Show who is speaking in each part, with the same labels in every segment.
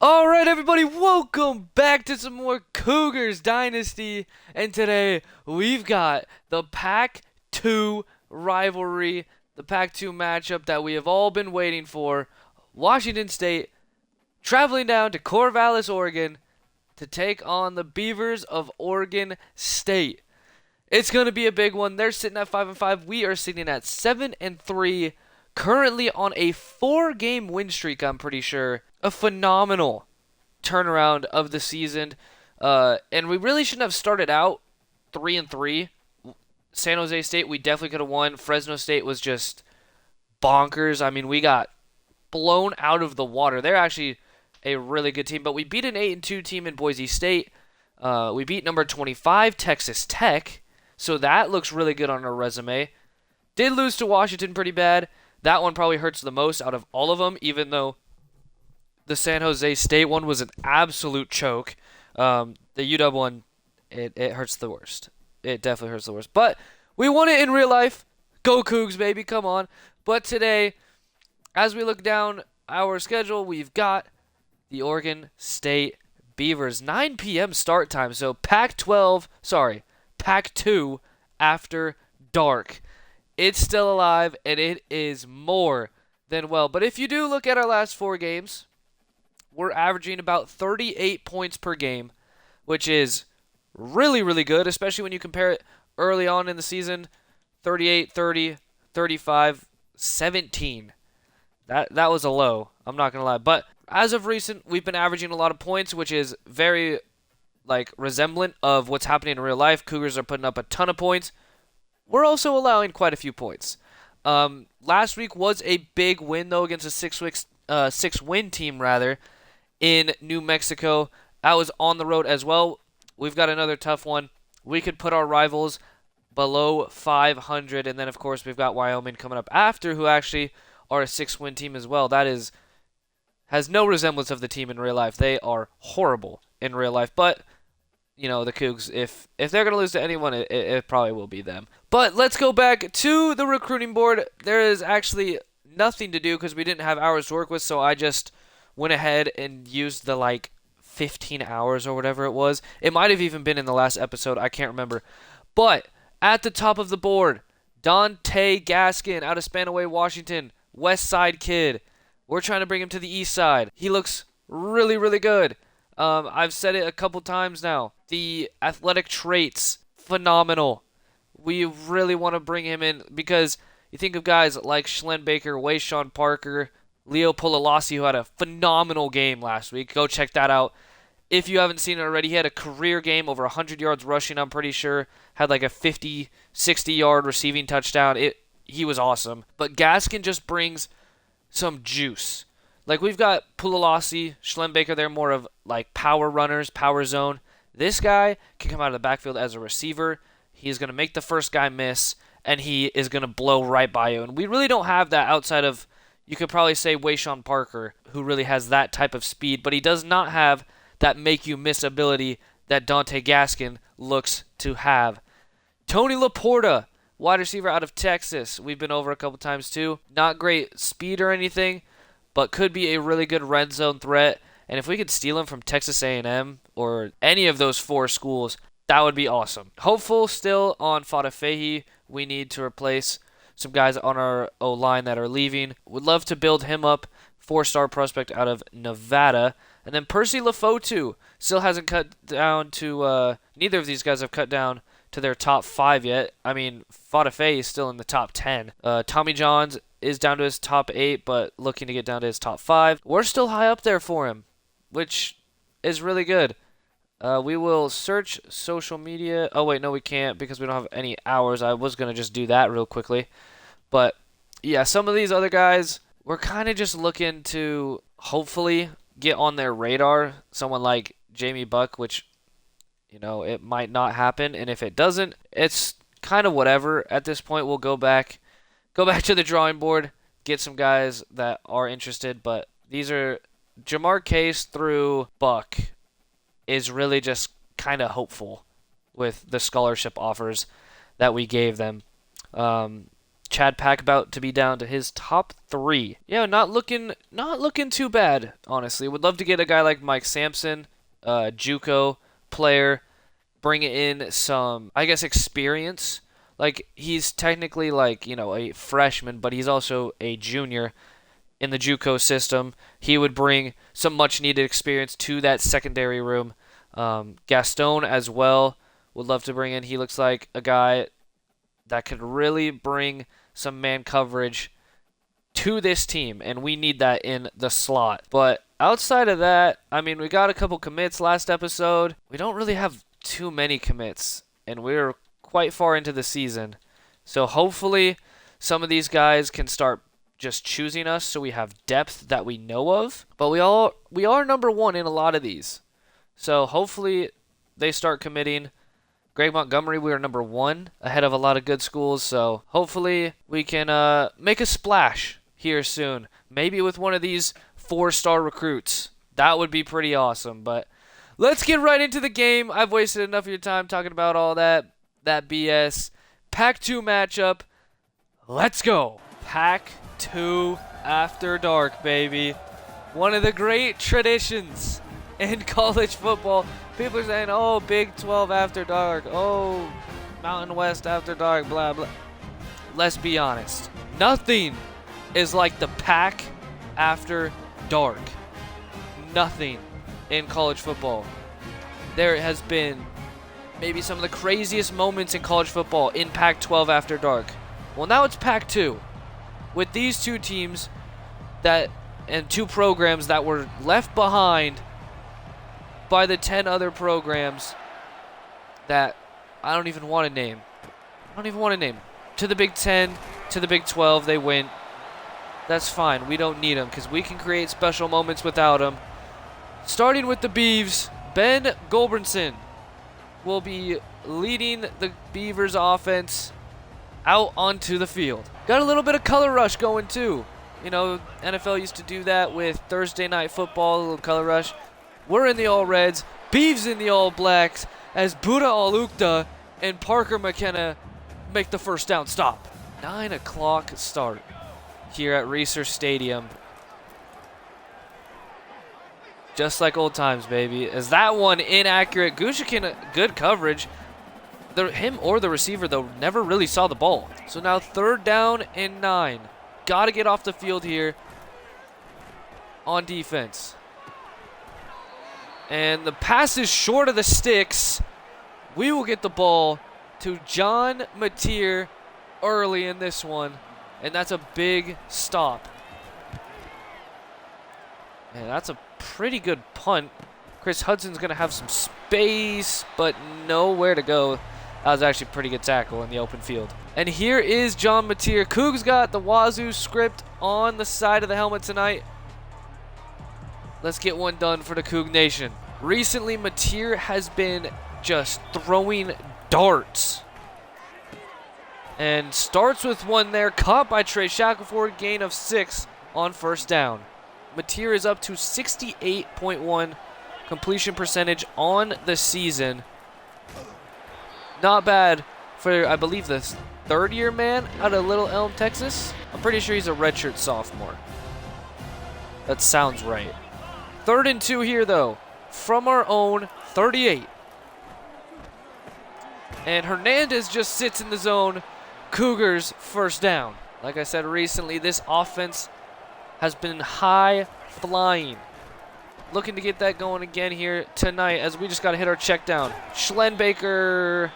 Speaker 1: Alright, everybody, welcome back to some more Cougars Dynasty. And today we've got the PAC-2 rivalry, the PAC-2 matchup that we have all been waiting for. Washington State traveling down to Corvallis, Oregon to take on the Beavers of Oregon State. It's going to be a big one. They're sitting at 5-5. We are sitting at 7-3. Currently on a 4-game win streak, I'm pretty sure. A phenomenal turnaround of the season. And we really shouldn't have started out 3-3. San Jose State, we definitely could have won. Fresno State was just bonkers. I mean, we got blown out of the water. They're actually a really good team, but we beat an 8-2 team in Boise State. We beat number 25 Texas Tech, so that looks really good on our resume. Did lose to Washington pretty bad. That one probably hurts the most out of all of them, even though the San Jose State one was an absolute choke. The UW one, it hurts the worst. It definitely hurts the worst. But we won it in real life. Go Cougs, baby. Come on. But today, as we look down our schedule, we've got the Oregon State Beavers. 9 p.m. start time. So PAC-2 after dark. It's still alive, and it is more than well. But if you do look at our last 4 games, we're averaging about 38 points per game, which is really, really good, especially when you compare it early on in the season. 38, 30, 35, 17. That was a low. I'm not going to lie. But as of recent, we've been averaging a lot of points, which is very resemblant of what's happening in real life. Cougars are putting up a ton of points. We're also allowing quite a few points. Last week was a big win, though, against a 6-win team, in New Mexico. I was on the road as well. We've got another tough one. We could put our rivals below 500, and then, of course, we've got Wyoming coming up after, who actually are a 6-win team as well. That has no resemblance of the team in real life. They are horrible in real life, but the Cougs, if they're going to lose to anyone, it probably will be them. But let's go back to the recruiting board. There is actually nothing to do because we didn't have hours to work with, so I just went ahead and used the 15 hours or whatever it was. It might have even been in the last episode. I can't remember. But at the top of the board, Dante Gaskin out of Spanaway, Washington. West Side kid. We're trying to bring him to the east side. He looks really, really good. I've said it a couple times now. The athletic traits, phenomenal. We really want to bring him in because you think of guys like Schlenbaker, Wayshawn Parker, Leo Pulalasi, who had a phenomenal game last week. Go check that out. If you haven't seen it already, he had a career game, over 100 yards rushing, I'm pretty sure. Had a 50, 60-yard receiving touchdown. He was awesome. But Gaskin just brings some juice. We've got Pulalasi, Schlembaker, they're more of power runners, power zone. This guy can come out of the backfield as a receiver. He's going to make the first guy miss, and he is going to blow right by you. And we really don't have that outside of, you could probably say, Wayshawn Parker, who really has that type of speed, but he does not have that make you miss ability that Dante Gaskin looks to have. Tony Laporta, wide receiver out of Texas. We've been over a couple times too. Not great speed or anything, but could be a really good red zone threat. And if we could steal him from Texas A&M or any of those 4 schools, that would be awesome. Hopeful still on Fadafehi. We need to replace some guys on our O-line that are leaving. Would love to build him up. 4-star prospect out of Nevada. And then Percy Lafotu still hasn't cut down to, neither of these guys have cut down to their top 5 yet. I mean, Fadafehi is still in the top 10. Tommy Johns is down to his top 8, but looking to get down to his top 5. We're still high up there for him, which is really good. We will search social media. Oh, wait, no, we can't because we don't have any hours. I was going to just do that real quickly. But, yeah, some of these other guys, we're kind of just looking to hopefully get on their radar. Someone like Jamie Buck, which, it might not happen. And if it doesn't, it's kind of whatever. At this point, we'll go back to the drawing board, get some guys that are interested. But these are Jamar Case through Buck is really just kind of hopeful with the scholarship offers that we gave them. Chad Pack about to be down to his top 3. Yeah, not looking too bad, honestly. Would love to get a guy like Mike Sampson, JUCO player, bring in some, I guess, experience. Like, he's technically like, a freshman, but he's also a junior in the JUCO system. He would bring some much needed experience to that secondary room. Gaston as well would love to bring in. He looks like a guy that could really bring some man coverage to this team, and we need that in the slot. But outside of that, I mean, we got a couple commits last episode. We don't really have too many commits, and we're quite far into the season. So hopefully some of these guys can start just choosing us so we have depth that we know of. But we are number 1 in a lot of these. So hopefully they start committing. Greg Montgomery, we are number 1 ahead of a lot of good schools. So hopefully we can make a splash here soon. Maybe with one of these 4-star recruits. That would be pretty awesome. But let's get right into the game. I've wasted enough of your time talking about all that BS. PAC-2 matchup. Let's go. PAC-2 after dark, baby. One of the great traditions in college football. People are saying, oh, Big 12 after dark. Oh, Mountain West after dark, blah, blah. Let's be honest. Nothing is like the PAC after dark. Nothing in college football. There has been maybe some of the craziest moments in college football in PAC-12 after dark. Well, now it's PAC-2 with these 2 teams and 2 programs that were left behind by the 10 other programs that I don't even want to name. To the Big 10, to the Big 12, they went. That's fine. We don't need them because we can create special moments without them. Starting with the Beavs, Ben Gulbranson will be leading the Beavers offense out onto the field. Got a little bit of color rush going too. NFL used to do that with Thursday Night Football, a little color rush. We're in the all reds, Beavs in the all blacks, as Buddha Alukta and Parker McKenna make the first down stop. 9 o'clock start here at Reser Stadium. Just like old times, baby. As that one inaccurate. Gushikin, good coverage. Him or the receiver, though, never really saw the ball. So now 3rd down and 9. Got to get off the field here on defense. And the pass is short of the sticks. We will get the ball to John Mateer early in this one. And that's a big stop. Man, that's a pretty good punt. Chris Hudson's going to have some space, but nowhere to go. That was actually a pretty good tackle in the open field. And here is John Mateer. Cougs got the Wazoo script on the side of the helmet tonight. Let's get one done for the Coug Nation. Recently, Mateer has been just throwing darts. And starts with one there, caught by Trey Shackelford, gain of 6 on 1st down. Mateer is up to 68.1 completion percentage on the season. Not bad for, I believe, the 3rd-year man out of Little Elm, Texas. I'm pretty sure he's a redshirt sophomore. That sounds right. 3rd and 2 here, though, from our own 38. And Hernandez just sits in the zone. Cougars 1st down. Like I said recently, this offense has been high flying. Looking to get that going again here tonight as we just got to hit our check down. Schlenbaker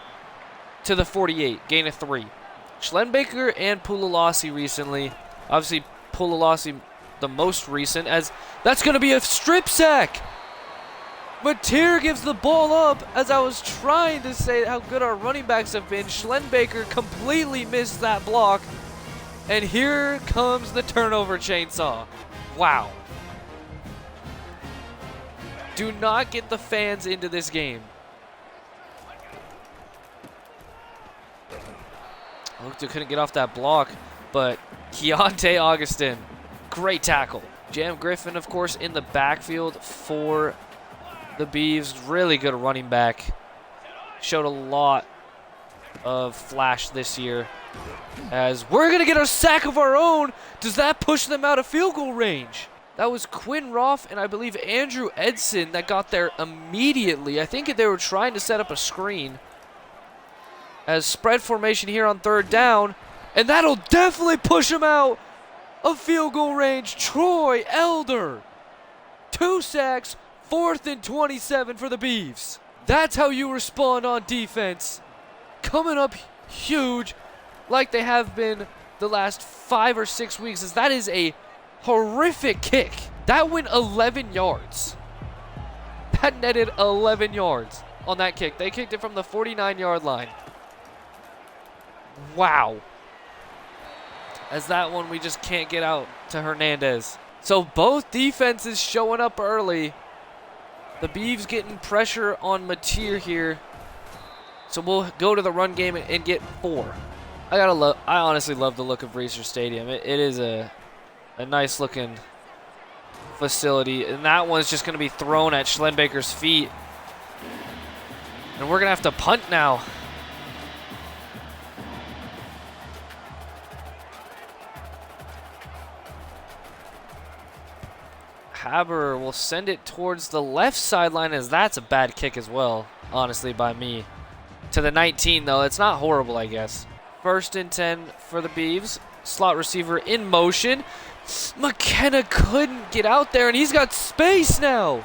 Speaker 1: to the 48, gain of 3. Schlenbaker and Pulalasi recently. Obviously, Pulalasi the most recent, as that's going to be a strip sack. Mateer gives the ball up. As I was trying to say how good our running backs have been, Schlenbaker completely missed that block. And here comes the turnover chainsaw. Wow. Do not get the fans into this game. Looked like couldn't get off that block, but Keontae Augustin, great tackle. Jam Griffin, of course, in the backfield for the Beavs. Really good running back. Showed a lot of flash this year. As we're going to get a sack of our own. Does that push them out of field goal range? That was Quinn Roth and I believe Andrew Edson that got there immediately. I think they were trying to set up a screen. As spread formation here on 3rd down. And that'll definitely push them out of field goal range. Troy Elder. 2 sacks, 4th and 27 for the Beavs. That's how you respond on defense. Coming up huge like they have been the last 5 or 6 weeks. As that is a horrific kick. That went 11 yards. That netted 11 yards on that kick. They kicked it from the 49-yard line. Wow. As that one we just can't get out to Hernandez. So both defenses showing up early. The Beavs getting pressure on Mateer here. So we'll go to the run game and get 4. I honestly love the look of Reser Stadium. It is a nice looking facility. And that one's just going to be thrown at Schlenbaker's feet. And we're going to have to punt now. Haber will send it towards the left sideline, as that's a bad kick as well, honestly, by me. To the 19, though. It's not horrible, I guess. 1st and 10 for the Beavs. Slot receiver in motion. McKenna couldn't get out there, and he's got space now.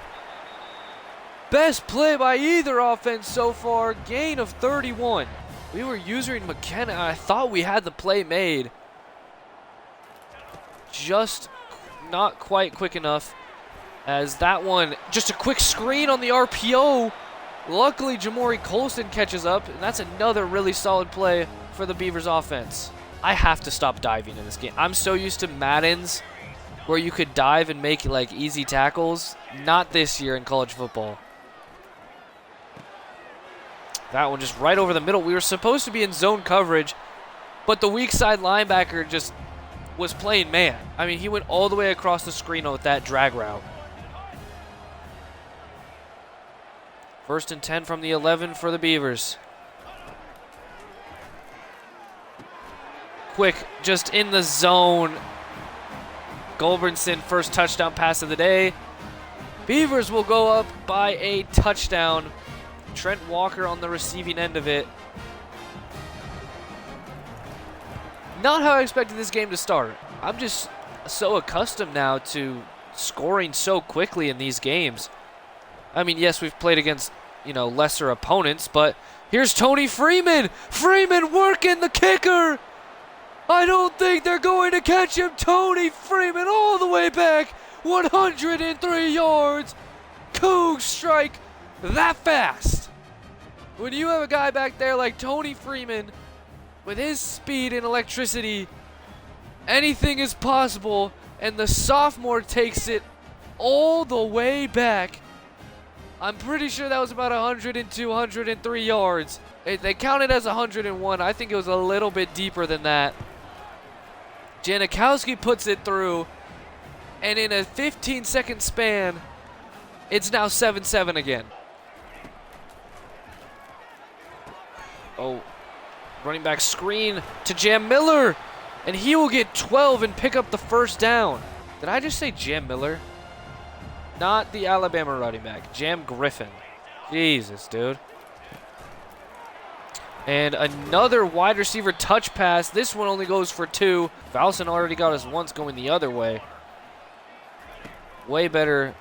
Speaker 1: Best play by either offense so far. Gain of 31. We were using McKenna. I thought we had the play made. Just not quite quick enough. As that one, just a quick screen on the RPO. Luckily, Jamori Colston catches up, and that's another really solid play for the Beavers offense. I have to stop diving in this game. I'm so used to Madden's where you could dive and make like easy tackles. Not this year in college football. That one just right over the middle. We were supposed to be in zone coverage, but the weak side linebacker just was playing man. I mean, he went all the way across the screen with that drag route. 1st and 10 from the 11 for the Beavers. Quick, just in the zone. Goldbrinson, first touchdown pass of the day. Beavers will go up by a touchdown. Trent Walker on the receiving end of it. Not how I expected this game to start. I'm just so accustomed now to scoring so quickly in these games. I mean, yes, we've played against, lesser opponents, but here's Tony Freeman. Freeman working the kicker. I don't think they're going to catch him. Tony Freeman all the way back. 103 yards. Cougs strike that fast. When you have a guy back there like Tony Freeman, with his speed and electricity, anything is possible, and the sophomore takes it all the way back. I'm pretty sure that was about 102, 103 yards. They counted as 101. I think it was a little bit deeper than that. Janikowski puts it through, and in a 15-second span, it's now 7-7 again. Oh, running back screen to Jam Miller, and he will get 12 and pick up the 1st down. Did I just say Jam Miller? Not the Alabama running back, Jam Griffin. Jesus, dude. And another wide receiver touch pass. This one only goes for 2. Valson already got us once going the other way. Way better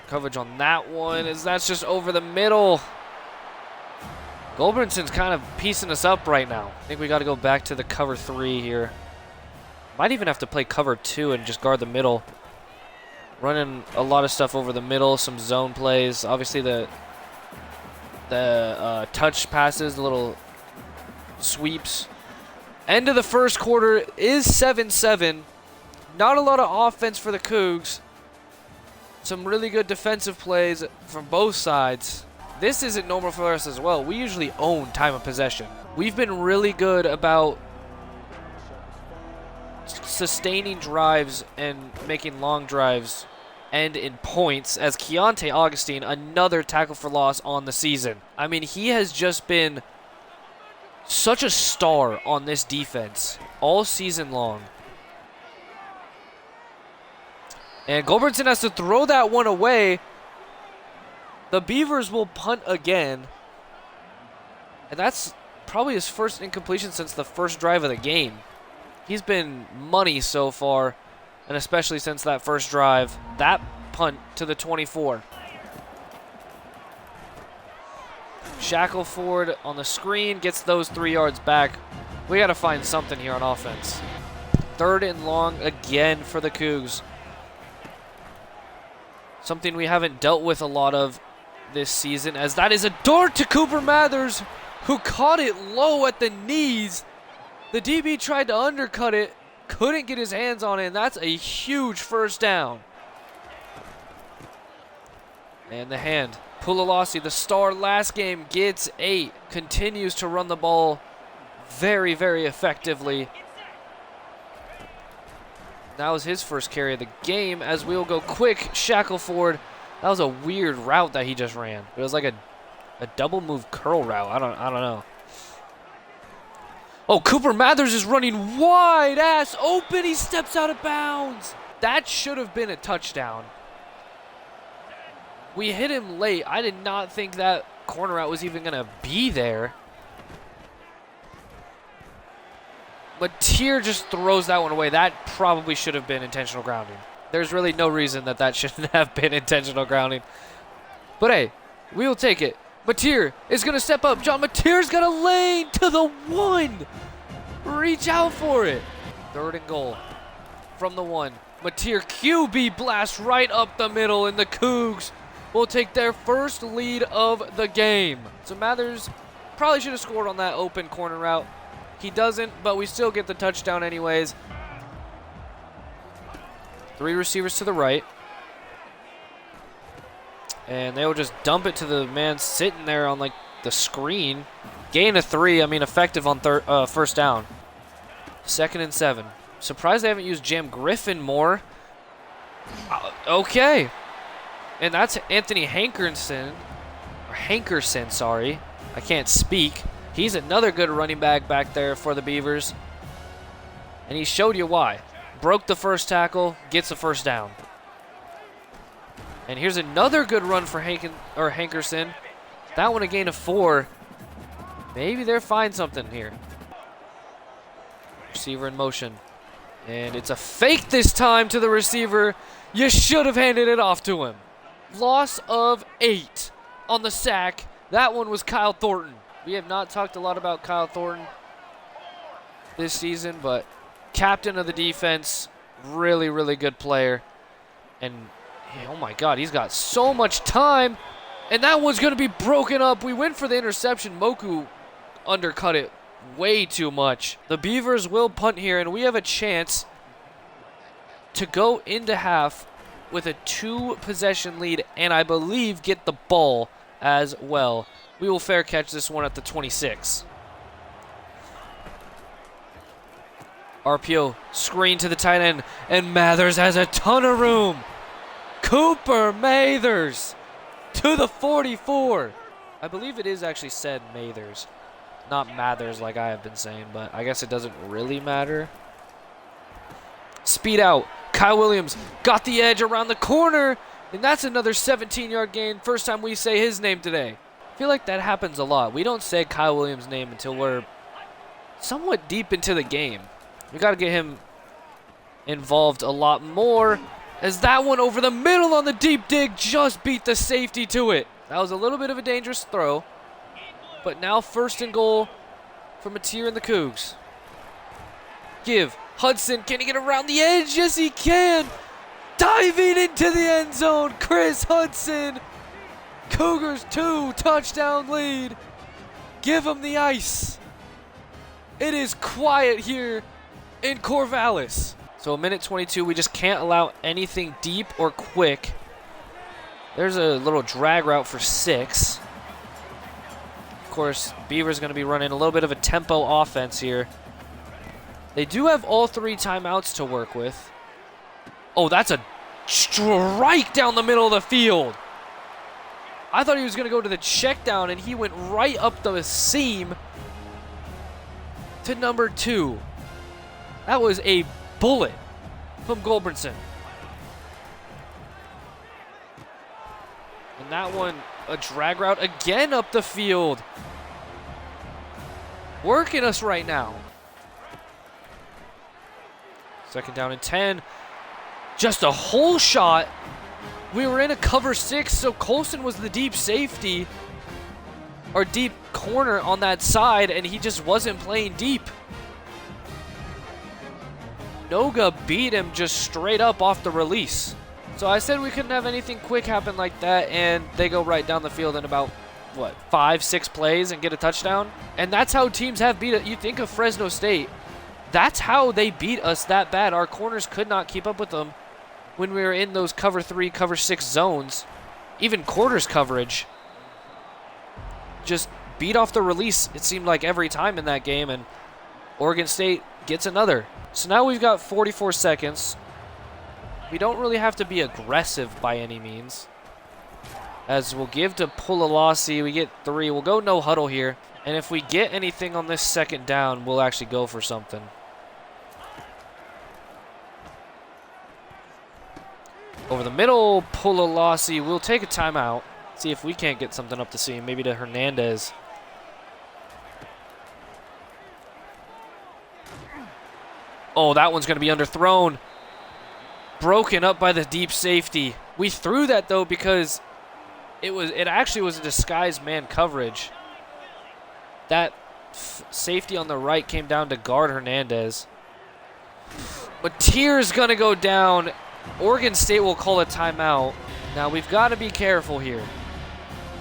Speaker 1: coverage on that one, as that's just over the middle. Goldbrinson's kind of piecing us up right now. I think we got to go back to the cover 3 here. Might even have to play cover 2 and just guard the middle. Running a lot of stuff over the middle, some zone plays. Obviously the touch passes, the little sweeps. End of the first quarter is 7-7. Not a lot of offense for the Cougs. Some really good defensive plays from both sides. This isn't normal for us as well. We usually own time of possession. We've been really good about sustaining drives and making long drives end in points, as Keontae Augustine, another tackle for loss on the season. I mean, he has just been such a star on this defense all season long. And Gulbranson has to throw that one away. The Beavers will punt again. And that's probably his first incompletion since the first drive of the game. He's been money so far, and especially since that first drive. That punt to the 24. Shackelford on the screen gets those 3 yards back. We got to find something here on offense. 3rd and long again for the Cougs. Something we haven't dealt with a lot of this season, as that is a dart to Cooper Mathers, who caught it low at the knees. The DB tried to undercut it, couldn't get his hands on it, and that's a huge first down. And the hand. Pulalasi, the star last game, gets 8. Continues to run the ball very, very effectively. That was his first carry of the game, as we'll go quick. Shackelford. That was a weird route that he just ran. It was like a double move curl route. I don't know. Oh, Cooper Mathers is running wide ass open. He steps out of bounds. That should have been a touchdown. We hit him late. I did not think that corner route was even going to be there. But Tier just throws that one away. That probably should have been intentional grounding. There's really no reason that that shouldn't have been intentional grounding. But hey, we will take it. Mateer is going to step up. John Mateer's got a lane to the 1. Reach out for it. 3rd and goal from the 1. Mateer QB blast right up the middle, and the Cougs will take their first lead of the game. So Mathers probably should have scored on that open corner route. He doesn't, but we still get the touchdown anyways. 3 receivers to the right. And they will just dump it to the man sitting there on like the screen. Gain of 3, I mean effective on first down. 2nd and 7. Surprised they haven't used Jam Griffin more. Okay. And that's Anthony Hankerson, sorry. I can't speak. He's another good running back there for the Beavers. And he showed you why. Broke the first tackle, gets the first down. And here's another good run for Hankerson. That one a gain of 4. Maybe they'll find something here. Receiver in motion. And it's a fake this time to the receiver. You should have handed it off to him. Loss of 8 on the sack. That one was Kyle Thornton. We have not talked a lot about Kyle Thornton this season, but captain of the defense, really, really good player. And, oh my God, he's got so much time. And that one's going to be broken up. We went for the interception. Moku undercut it way too much. The Beavers will punt here, and we have a chance to go into half with a 2-possession lead, and I believe get the ball as well. We will fair catch this one at the 26. RPO screen to the tight end, and Mathers has a ton of room. Cooper Mathers to the 44. I believe it is actually said Mathers, not Mathers like I have been saying, but I guess it doesn't really matter. Speed out. Kyle Williams got the edge around the corner, and that's another 17-yard gain. First time we say his name today. I feel like that happens a lot. We don't say Kyle Williams' name until we're somewhat deep into the game. We got to get him involved a lot more, as that one over the middle on the deep dig just beat the safety to it. That was a little bit of a dangerous throw, but now 1st and goal for Mateer and the Cougs. Give. Hudson, can he get around the edge? Yes, he can. Diving into the end zone, Chris Hudson. Cougars 2-touchdown lead. Give him the ice. It is quiet here in Corvallis. So a minute 22, we just can't allow anything deep or quick. There's a little drag route for 6. Of course, Beaver's going to be running a little bit of a tempo offense here. They do have all 3 timeouts to work with. Oh, that's a strike down the middle of the field. I thought he was going to go to the check down, and he went right up the seam. to number 2. That was a bullet from Goldbranson. And that one, a drag route again up the field. Working us right now. Second down and 10. Just a whole shot. We were in a cover 6, so Colson was the deep safety, or deep corner on that side, and he just wasn't playing deep. Noga beat him just straight up off the release. So I said we couldn't have anything quick happen like that, and they go right down the field in about, what, 5-6 plays and get a touchdown? And that's how teams have beat it. You think of Fresno State. That's how they beat us that bad. Our corners could not keep up with them when we were in those cover 3, cover 6 zones. Even quarters coverage. Just beat off the release, it seemed like, every time in that game, and Oregon State gets another. So now we've got 44 seconds. We don't really have to be aggressive by any means, as we'll give to Pulalasi. We get 3. We'll go no huddle here. And if we get anything on this second down, we'll actually go for something. Over the middle, Pulalasi. We'll take a timeout. See if we can't get something up the seam. Maybe to Hernandez. Oh, that one's going to be underthrown. Broken up by the deep safety. We threw that, though, because it actually was a disguised man coverage. That safety on the right came down to guard Hernandez. Mateer's going to go down. Oregon State will call a timeout. Now, we've got to be careful here.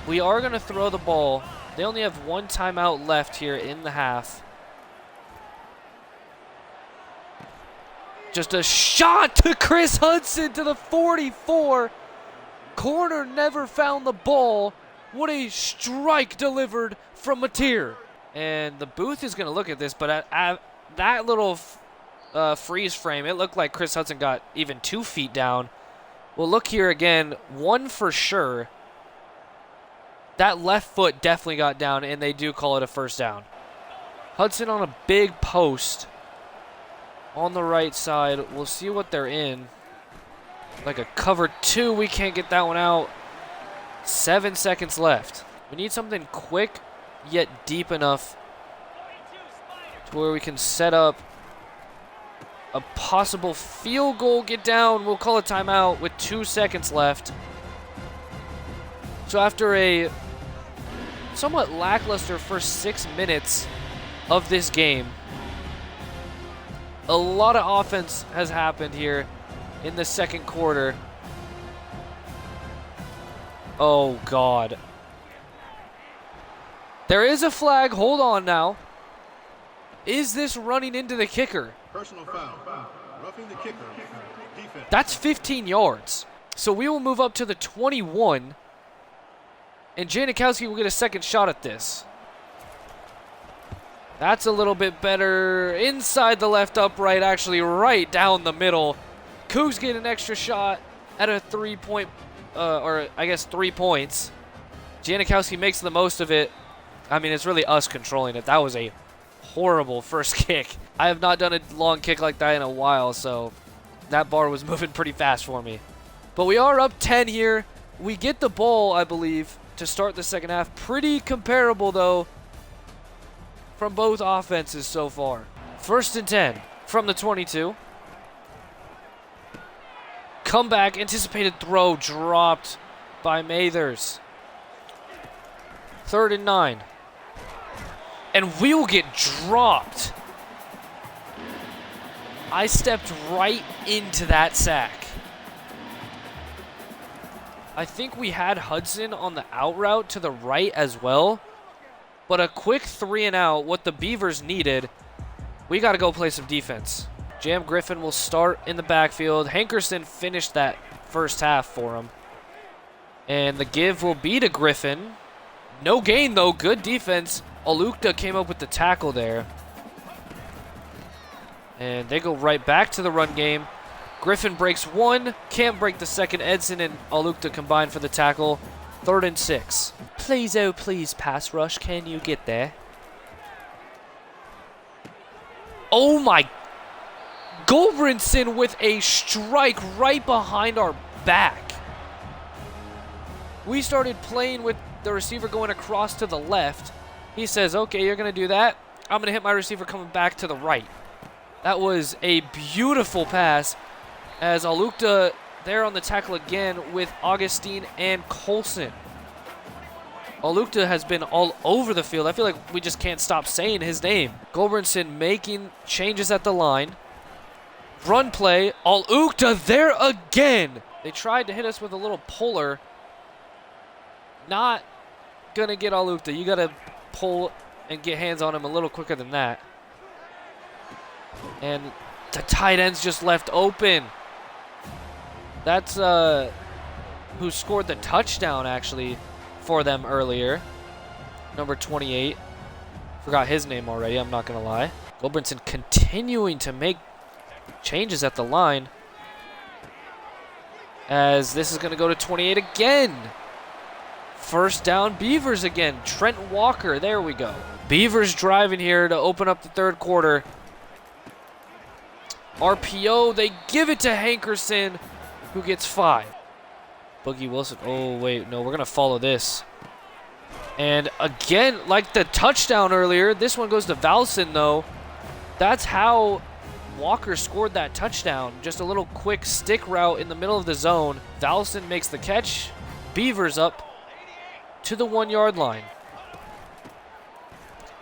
Speaker 1: We are going to throw the ball. They only have 1 timeout left here in the half. Just a shot to Chris Hudson to the 44. Corner never found the ball. What a strike delivered from Mateer. And the booth is going to look at this, but at that little freeze frame, it looked like Chris Hudson got even 2 feet down. We'll look here again. 1 for sure. That left foot definitely got down, and they do call it a first down. Hudson on a big post on the right side. We'll see what they're in. Like a cover 2. We can't get that one out. 7 seconds left. We need something quick yet deep enough to where we can set up a possible field goal. Get down. We'll call a timeout with 2 seconds left. So after a somewhat lackluster first 6 minutes of this game, a lot of offense has happened here in the second quarter. Oh, God. There is a flag. Hold on now. Is this running into the kicker?
Speaker 2: Personal foul. Roughing the kicker. Defense.
Speaker 1: That's 15 yards. So we will move up to the 21. And Janikowski will get a second shot at this. That's a little bit better. Inside the left upright, actually right down the middle. Cougs get an extra shot at a 3-point, or I guess 3 points. Janikowski makes the most of it. I mean, it's really us controlling it. That was a horrible first kick. I have not done a long kick like that in a while, so that bar was moving pretty fast for me. But we are up 10 here. We get the ball, I believe, to start the second half. Pretty comparable, though, from both offenses so far. 1st and 10 from the 22. Comeback, anticipated throw, dropped by Mathers. 3rd and 9. And we will get dropped. I stepped right into that sack. I think we had Hudson on the out route to the right as well. But a quick 3 and out, what the Beavers needed. We got to go play some defense. Jam Griffin will start in the backfield. Hankerson finished that first half for him. And the give will be to Griffin. No gain, though. Good defense. Olukta came up with the tackle there. And they go right back to the run game. Griffin breaks 1. Can't break the second. Edson and Olukta combine for the tackle. 3rd and 6. Please, oh please, pass rush. Can you get there? Oh my. Gulbranson with a strike right behind our back. We started playing with the receiver going across to the left. He says, okay, you're going to do that. I'm going to hit my receiver coming back to the right. That was a beautiful pass as Alukta there on the tackle again with Augustine and Colson. Alukta has been all over the field. I feel like we just can't stop saying his name. Gulbranson making changes at the line. Run play. Alukta there again. They tried to hit us with a little puller. Not going to get Alukta. You got to pull and get hands on him a little quicker than that. And the tight end's just left open. That's who scored the touchdown, actually, for them earlier. Number 28. Forgot his name already, I'm not going to lie. Gulbranson continuing to make changes at the line. As this is going to go to 28 again. First down, Beavers again. Trent Walker, there we go. Beavers driving here to open up the third quarter. RPO, they give it to Hankerson, who gets 5. Boogie Wilson, oh wait, no, we're going to follow this. And again, like the touchdown earlier, this one goes to Valson though. That's how Walker scored that touchdown. Just a little quick stick route in the middle of the zone. Valson makes the catch. Beavers up to the 1-yard line.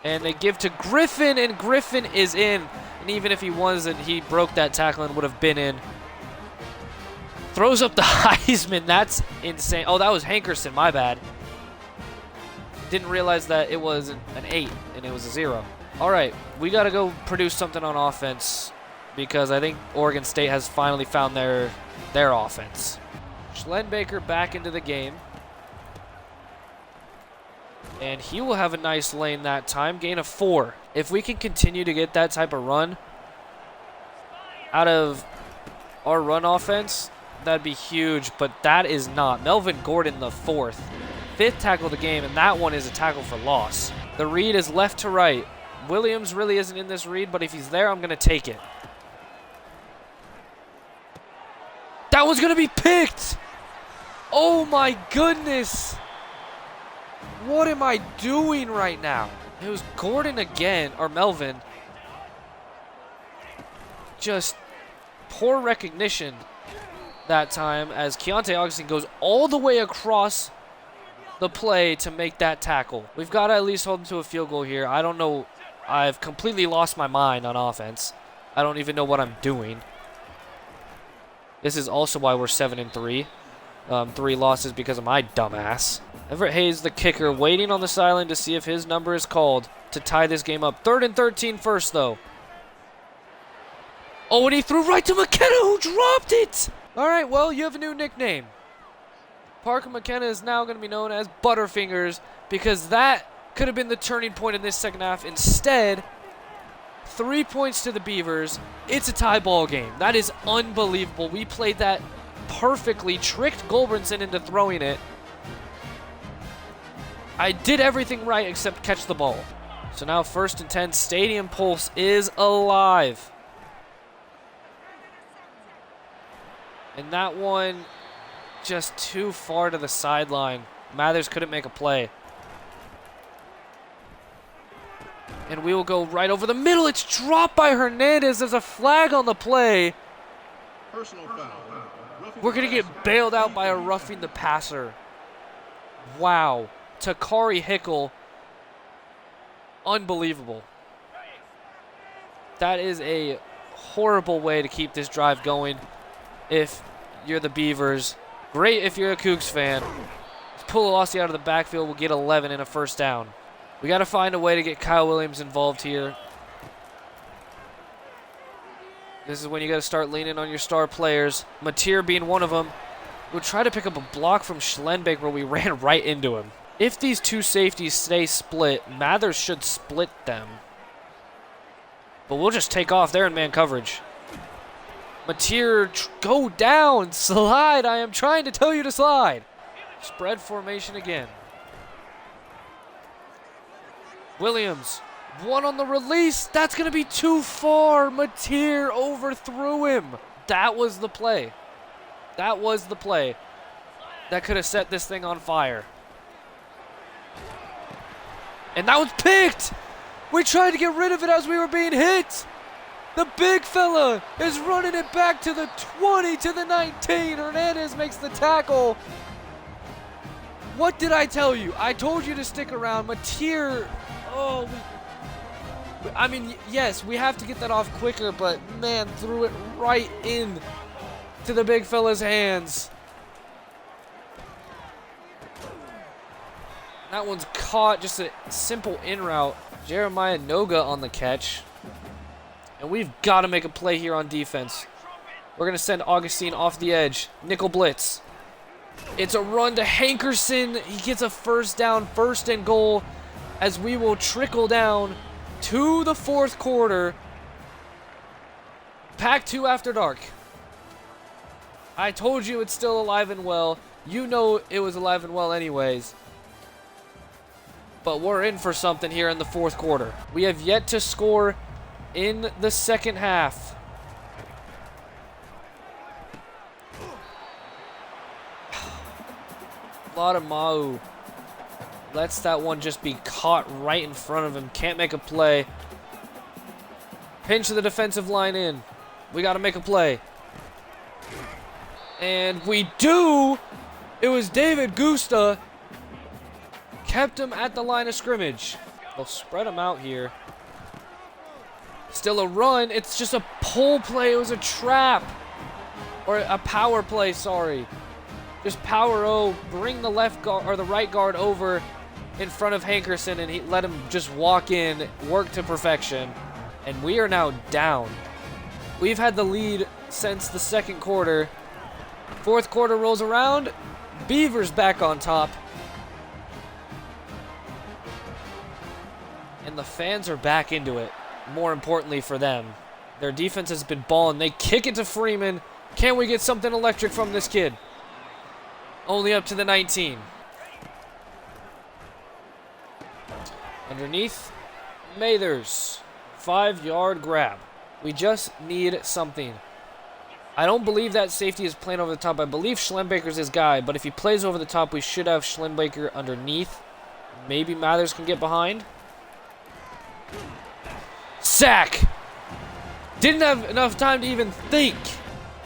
Speaker 1: And they give to Griffin, and Griffin is in. And even if he wasn't, he broke that tackle and would have been in. Throws up the Heisman. That's insane. Oh, that was Hankerson. My bad. Didn't realize that it was an 8 and it was a 0. All right, we got to go produce something on offense because I think Oregon State has finally found their offense. Schlenbaker back into the game. And he will have a nice lane that time. Gain of 4. If we can continue to get that type of run out of our run offense, that'd be huge, but that is not. Melvin Gordon, the 4th. 5th tackle of the game, and that one is a tackle for loss. The read is left to right. Williams really isn't in this read, but if he's there, I'm going to take it. That one's going to be picked! Oh my goodness! What am I doing right now? It was Gordon again, or Melvin. Just poor recognition that time as Keontae Augustine goes all the way across the play to make that tackle. We've got to at least hold him to a field goal here. I don't know. I've completely lost my mind on offense. I don't even know what I'm doing. This is also why we're 7-3. 3 losses because of my dumbass. Everett Hayes, the kicker, waiting on the sideline to see if his number is called to tie this game up. 3rd and 13 first, though. Oh, and he threw right to McKenna, who dropped it! All right, well, you have a new nickname. Parker McKenna is now going to be known as Butterfingers because that could have been the turning point in this second half. Instead, 3 points to the Beavers. It's a tie ball game. That is unbelievable. We played that perfectly, tricked Gulbranson into throwing it. I did everything right except catch the ball. So now 1st and 10, Stadium Pulse is alive. And that one just too far to the sideline. Mathers couldn't make a play. And we will go right over the middle. It's dropped by Hernandez. There's a flag on the play.
Speaker 2: Personal foul.
Speaker 1: We're going to get bailed out by a roughing the passer. Wow. Takari Hickle. Unbelievable. That is a horrible way to keep this drive going if you're the Beavers. Great if you're a Cougs fan. Pulolasi out of the backfield will get 11 and a 1st down. We got to find a way to get Kyle Williams involved here. This is when you got to start leaning on your star players. Mateer being one of them. We'll try to pick up a block from Schlenbeck where we ran right into him. If these two safeties stay split, Mathers should split them. But we'll just take off. They're in man coverage. Mateer, go down. Slide. I am trying to tell you to slide. Spread formation again. Williams One on the release. That's going to be too far. Mateer overthrew him. That was the play. That was the play that could have set this thing on fire. And that was picked. We tried to get rid of it as we were being hit. The big fella is running it back to the 20, to the 19. Hernandez makes the tackle. What did I tell you? I told you to stick around. Mateer, oh, I mean, yes, we have to get that off quicker, but man, threw it right in to the big fella's hands. That one's caught, just a simple in route. Jeremiah Noga on the catch. And we've got to make a play here on defense. We're going to send Augustine off the edge. Nickel blitz. It's a run to Hankerson. He gets a first down, 1st and goal, as we will trickle down to the 4th quarter. PAC-2 after dark. I told you it's still alive and well. You know it was alive and well anyways. But we're in for something here in the 4th quarter. We have yet to score in the 2nd half. Mau lets that one just be caught right in front of him. Can't make a play. Pinch the defensive line in. We got to make a play. And we do. It was David Gusta. Kept him at the line of scrimmage. They'll spread him out here. Still a run. It's just a pull play. It was a trap. Or a power play, sorry. Just power O. Bring the left guard or the right guard over in front of Hankerson and he let him just walk in, work to perfection. And we are now down. We've had the lead since the 2nd quarter. 4th quarter rolls around. Beavers back on top. And the fans are back into it. More importantly for them. Their defense has been balling. They kick it to Freeman. Can we get something electric from this kid? Only up to the 19. Underneath. Mathers. 5-yard grab. We just need something. I don't believe that safety is playing over the top. I believe Schlembacher's his guy, but if he plays over the top, we should have Schlembacher underneath. Maybe Mathers can get behind. Sack! Didn't have enough time to even think.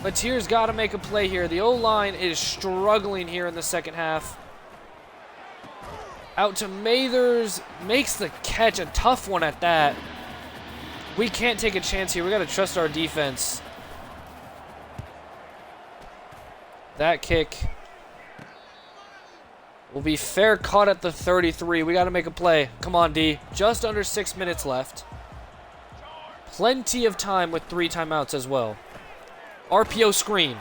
Speaker 1: Mateer's got to make a play here. The O-line is struggling here in the 2nd half. Out to Mathers. Makes the catch. A tough one at that. We can't take a chance here. We got to trust our defense. That kick will be fair caught at the 33. We got to make a play. Come on, D. Just under 6 minutes left. Plenty of time with 3 timeouts as well. RPO screen.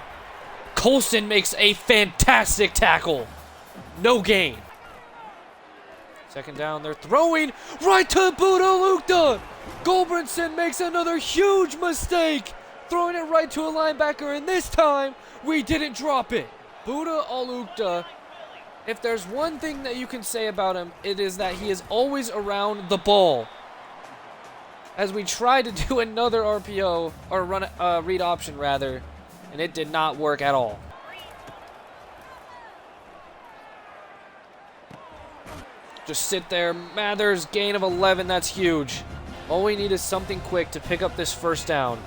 Speaker 1: Colson makes a fantastic tackle. No gain. 2nd down. They're throwing right to Buda Lukta. Goldbranson makes another huge mistake. Throwing it right to a linebacker, and this time we didn't drop it. Buda Alukta, if there's one thing that you can say about him, it is that he is always around the ball. As we tried to do another RPO, or run read option rather, and it did not work at all. Just sit there. Mathers, gain of 11, that's huge. All we need is something quick to pick up this 1st down.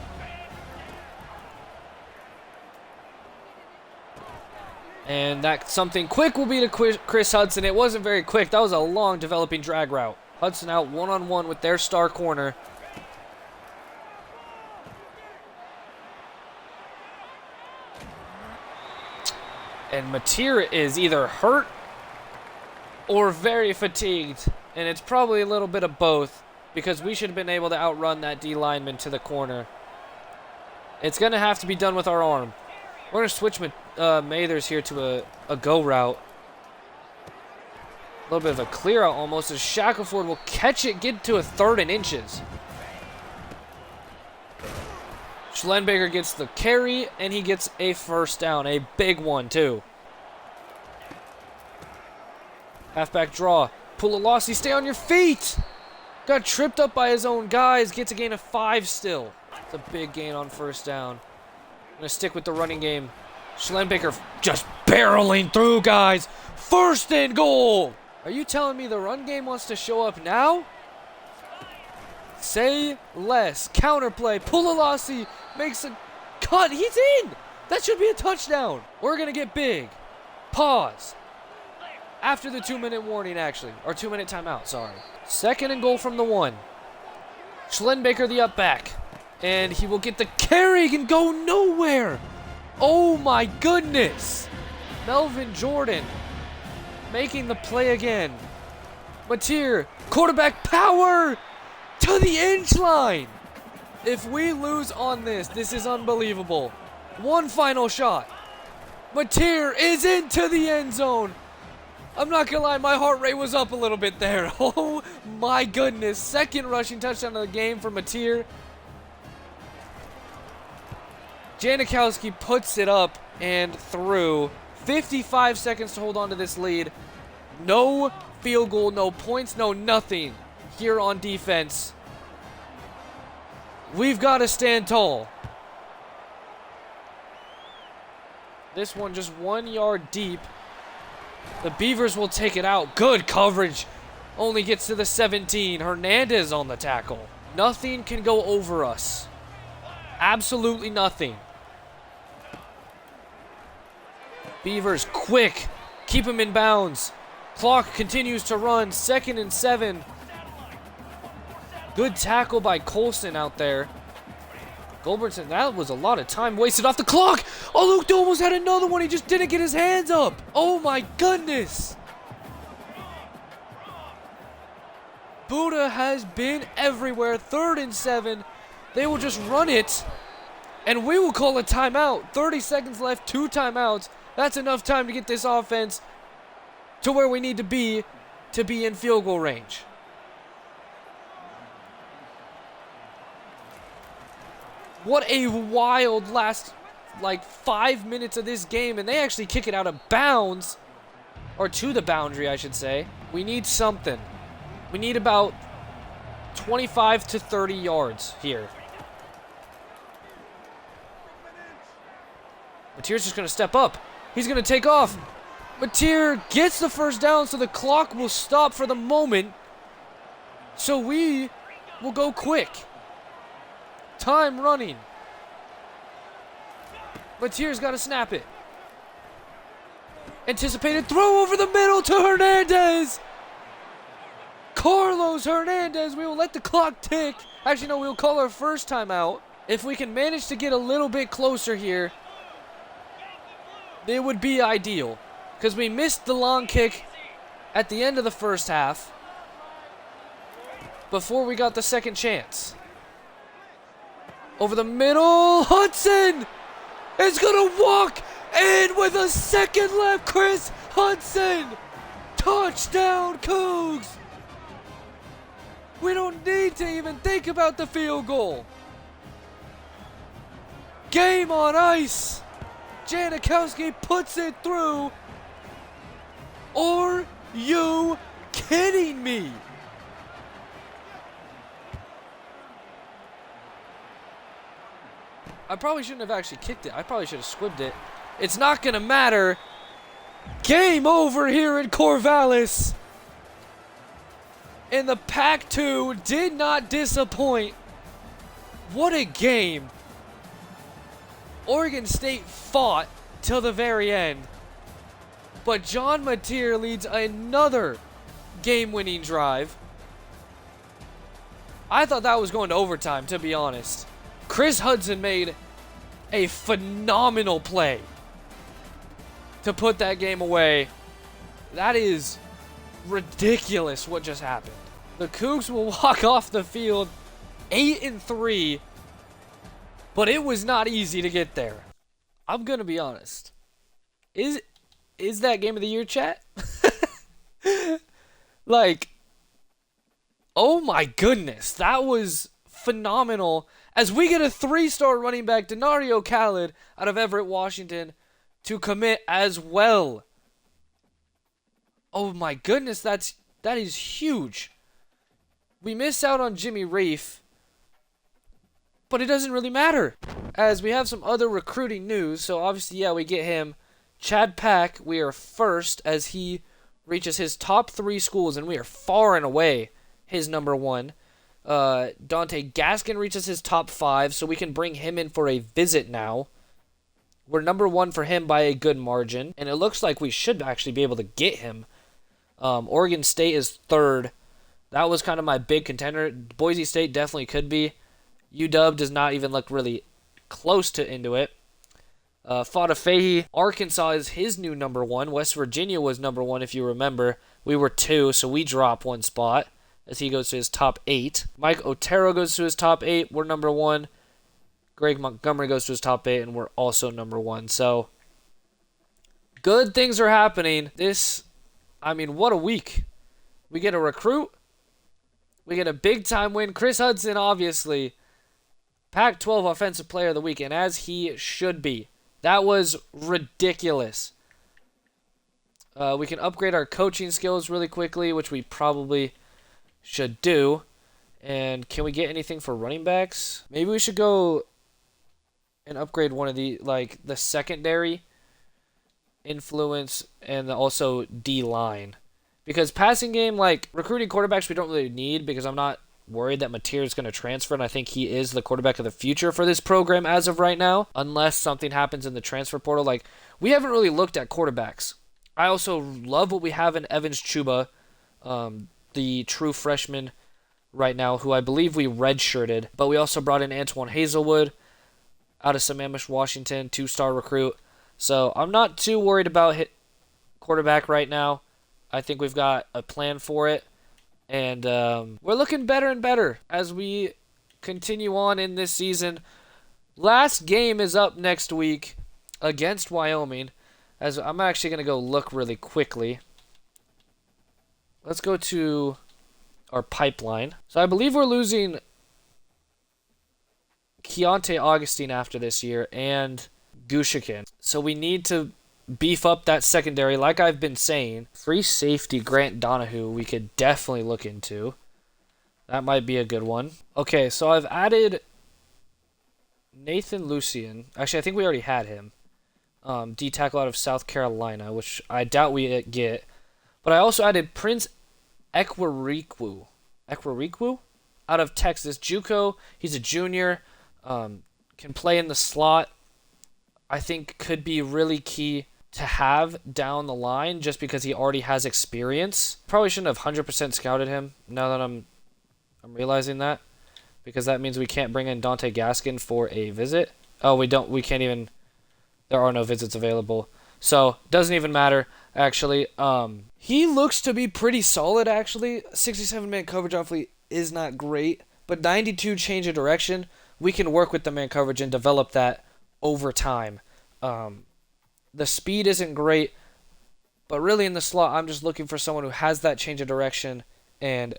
Speaker 1: And that something quick will be to Chris Hudson. It wasn't very quick. That was a long developing drag route. Hudson out one-on-one with their star corner. And Mateer is either hurt or very fatigued. And it's probably a little bit of both, because we should have been able to outrun that D lineman to the corner. It's going to have to be done with our arm. We're going to switch Mathers here to a go route. A little bit of a clear out almost, as Shackelford will catch it, get to a 3rd and inches. Schlenbaker gets the carry, and he gets a 1st down. A big one, too. Halfback draw. Pulalasi, stay on your feet. Got tripped up by his own guys. Gets a gain of 5 still. It's a big gain on first down. Gonna stick with the running game. Schlembacher just barreling through, guys. First and goal. Are you telling me the run game wants to show up now? Say less. Counterplay. Pulalasi makes a cut. He's in. That should be a touchdown. We're going to get big. Pause. After the 2-minute warning, actually. Or 2-minute timeout, sorry. Second and goal from the 1. Schlembacher, the up back. And he will get the carry and go nowhere. Oh my goodness. Melvin Jordan making the play again. Mateer, quarterback power to the inch line. If we lose on this, this is unbelievable. One final shot. Mateer is into the end zone. I'm not gonna lie, my heart rate was up a little bit there. Oh my goodness. Second rushing touchdown of the game for Mateer. Janikowski puts it up and through. 55 seconds to hold on to this lead. No field goal, no points, no nothing here on defense. We've got to stand tall. This one just 1 yard deep. The Beavers will take it out. Good coverage. Only gets to the 17. Hernandez on the tackle. Nothing can go over us. Absolutely nothing. Beavers quick. Keep him in bounds. Clock continues to run. 2nd and 7. Good tackle by Colson out there. Goldbertson, that was a lot of time wasted off the clock. Oh, Luke almost had another one. He just didn't get his hands up. Oh my goodness. Buddha has been everywhere. 3rd and 7. They will just run it. And we will call a timeout. 30 seconds left. 2 timeouts. That's enough time to get this offense to where we need to be in field goal range. What a wild last, 5 minutes of this game. And they actually kick it out of bounds. Or to the boundary, I should say. We need something. We need about 25 to 30 yards here. Mateer's just going to step up. He's going to take off. Mateer gets the first down, so the clock will stop for the moment. So we will go quick. Time running. Mateer's got to snap it. Anticipated throw over the middle to Hernandez. Carlos Hernandez. We will let the clock tick. Actually, no, we'll call our first timeout. If we can manage to get a little bit closer here, it would be ideal. Because we missed the long kick at the end of the first half before we got the second chance. Over the middle, Hudson is going to walk in with a second left. Chris Hudson, touchdown Cougs. We don't need to even think about the field goal. Game on ice. Janikowski puts it through. Are you kidding me? I probably shouldn't have actually kicked it. I probably should have squibbed it. It's not going to matter. Game over here in Corvallis. And the PAC-2 did not disappoint. What a game. Oregon State fought till the very end. But John Mateer leads another game-winning drive. I thought that was going to overtime, to be honest. Chris Hudson made a phenomenal play to put that game away. That is ridiculous what just happened. The Cougs will walk off the field 8-3, but it was not easy to get there. I'm going to be honest. Is that game of the year, chat? Oh my goodness, that was phenomenal. As we get a 3-star running back, Denario Khaled, out of Everett, Washington, to commit as well. Oh my goodness, that is huge. We miss out on Jimmy Reif, but it doesn't really matter, as we have some other recruiting news. So obviously, yeah, we get him. Chad PAC, we are first as he reaches his top 3 schools, and we are far and away his number 1. Dante Gaskin reaches his top 5, so we can bring him in for a visit now. We're number 1 for him by a good margin, and it looks like we should actually be able to get him. Oregon State is 3rd. That was kind of my big contender. Boise State definitely could be. UW does not even look really close to into it. Fada Fahey, Arkansas is his new number 1. West Virginia was number 1, if you remember. We were 2, so we drop 1 spot as he goes to his top 8. Mike Otero goes to his top 8. We're number 1. Greg Montgomery goes to his top 8, and we're also number 1. So, good things are happening. What a week. We get a recruit. We get a big-time win. Chris Hudson, obviously, Pac-12 Offensive Player of the Week, and as he should be. That was ridiculous. We can upgrade our coaching skills really quickly, which we probably should do. And can we get anything for running backs? Maybe we should go and upgrade one of the secondary influence and also D-line. Because passing game, recruiting quarterbacks we don't really need, because I'm not worried that Mateer is going to transfer, and I think he is the quarterback of the future for this program as of right now, unless something happens in the transfer portal. We haven't really looked at quarterbacks. I also love what we have in Evans Chuba, the true freshman right now, who I believe we redshirted, but we also brought in Antoine Hazelwood out of Sammamish, Washington, 2-star recruit. So I'm not too worried about quarterback right now. I think we've got a plan for it. And we're looking better and better as we continue on in this season. Last game is up next week against Wyoming. As I'm actually going to go look really quickly. Let's go to our pipeline. So I believe we're losing Keontae Augustine after this year and Gushikin. So we need to beef up that secondary, like I've been saying. Free safety Grant Donahue we could definitely look into. That might be a good one. Okay, so I've added Nathan Lucian. Actually, I think we already had him. D-tackle out of South Carolina, which I doubt we get. But I also added Prince Ekwariku out of Texas. JUCO, he's a junior. Can play in the slot. I think could be really key to have down the line just because he already has experience. Probably shouldn't have 100% scouted him now that I'm realizing that, because that means we can't bring in Dante Gaskin for a visit. Oh, we can't even, there are no visits available. So, doesn't even matter, actually. He looks to be pretty solid, actually. 67-man coverage, awfully, is not great, but 92 change of direction. We can work with the man coverage and develop that over time. The speed isn't great, but really in the slot, I'm just looking for someone who has that change of direction and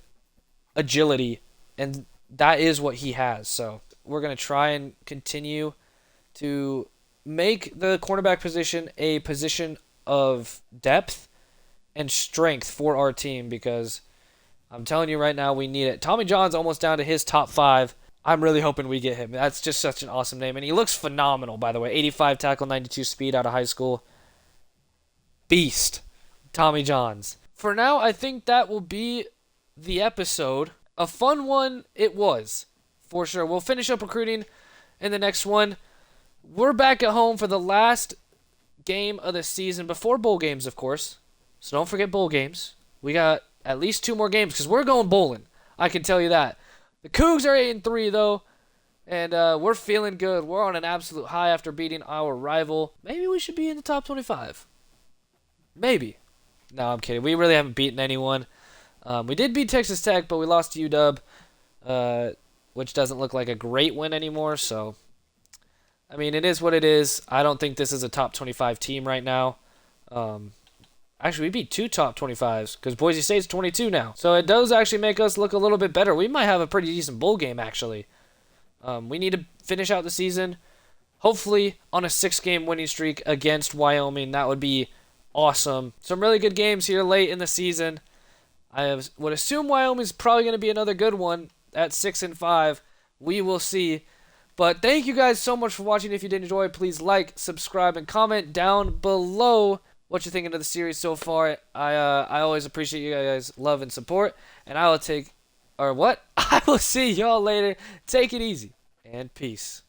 Speaker 1: agility, and that is what he has. So we're going to try and continue to make the cornerback position a position of depth and strength for our team, because I'm telling you right now, we need it. Tommy John's almost down to his top 5. I'm really hoping we get him. That's just such an awesome name. And he looks phenomenal, by the way. 85 tackle, 92 speed out of high school. Beast. Tommy Johns. For now, I think that will be the episode. A fun one it was, for sure. We'll finish up recruiting in the next one. We're back at home for the last game of the season, before bowl games, of course. So don't forget bowl games. We got at least 2 more games, because we're going bowling. I can tell you that. The Cougs are 8-3 though, and we're feeling good. We're on an absolute high after beating our rival. Maybe we should be in the top 25. Maybe. No, I'm kidding. We really haven't beaten anyone. We did beat Texas Tech, but we lost to UW, which doesn't look like a great win anymore. So, I mean, it is what it is. I don't think this is a top 25 team right now. Actually, we beat 2 top 25s because Boise State's 22 now. So it does actually make us look a little bit better. We might have a pretty decent bowl game, actually. We need to finish out the season, hopefully on a 6-game winning streak against Wyoming. That would be awesome. Some really good games here late in the season. would assume Wyoming's probably going to be another good one at 6-5. We will see. But thank you guys so much for watching. If you did enjoy, please like, subscribe, and comment down below what you're thinking of the series so far. I always appreciate you guys' love and support. And I will see y'all later. Take it easy and peace.